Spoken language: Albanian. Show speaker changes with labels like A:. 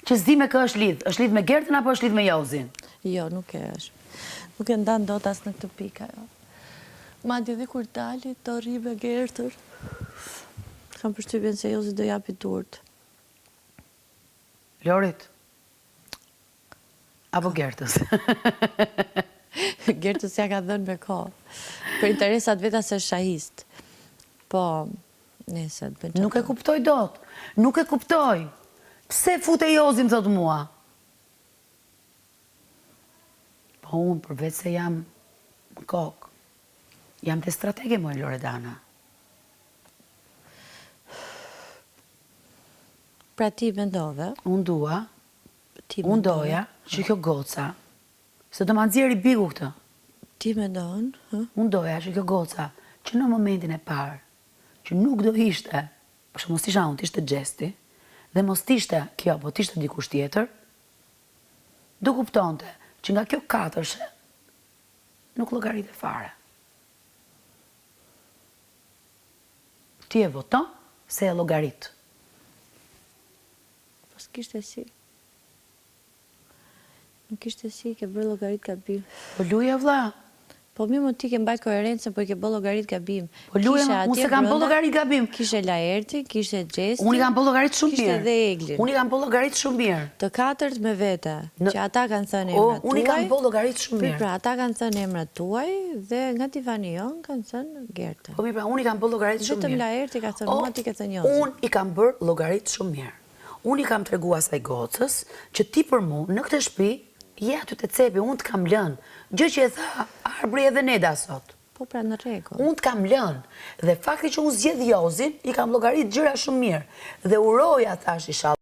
A: Që s'di me kë është lidh me Gertën apo është lidh me Jozin?
B: Jo, nuk e është. Nuk e ndan dot as në këtë pikë ajo. Madje edhe kur dali të rri me Gertën, kam përshtypjen se Jozi do japi durt.
A: Lorit? Apo Gertës?
B: Gertës ja ka dhënë me kohë. Për interesat veta se shahist. Po, nese të bënë.
A: Nuk e kuptoj dot. Nuk e kuptoj. Pse fute Jozin, thot mua? Po unë, përveç se jam në kokë, jam të stratege, mojë Loredana.
B: Pra ti mendove?
A: Unë dua, unë doja, që kjo goca, se do ma nxjerri bigu këtë.
B: Ti mendon?
A: Unë doja që kjo goca, që në momentin e parë, që nuk do ishte, përshë mos isha unë, t'ishte Gjesti, dhe mos t'ishte kjo, po t'ishte dikush tjetër, do kuptonte që nga kjo katërshe, nuk llogarit e fare. Ti e voton se e llogarit.
B: Po s'kishte si. Nuk kishte si, ke bërë llogarit gabim.
A: Po luja vlla.
B: Po mi më ti ke mbaj koherencën, po i ke bë llogarit gabim.
A: Po luja, unë se kam bë llogarit gabim.
B: Kishe Laerti, kishe Gjesti.
A: Unë i kam bë llogarit shumë mirë.
B: Kishte dhe Eglin.
A: Unë i kam bë llogarit shumë mirë.
B: Të katërt me vete, që ata kanë thënë emrat tuaj.
A: Unë i kam bë llogarit shumë mirë.
B: Pra, ata kanë thënë emrat tuaj dhe nga divani jon kanë thënë Gertën.
A: Po mi pra, unë i kam bë llogarit shumë mirë.
B: Vetëm Laerti ka thënë mua, ti ke thënë Jozin.
A: Unë i kam bërë llogarit shumë mirë. Unë i kam treguar asaj gocës që ti për mu në këtë shtëpi je aty te cepi, unë të kam lënë. Gjë që e tha Arbri edhe Neda sot.
B: Po pra në rregull.
A: Unë të kam lënë. Dhe fakti që unë zgjedh Jozin, i kam llogarit gjëra shumë mirë. Dhe uroja thash inshallah.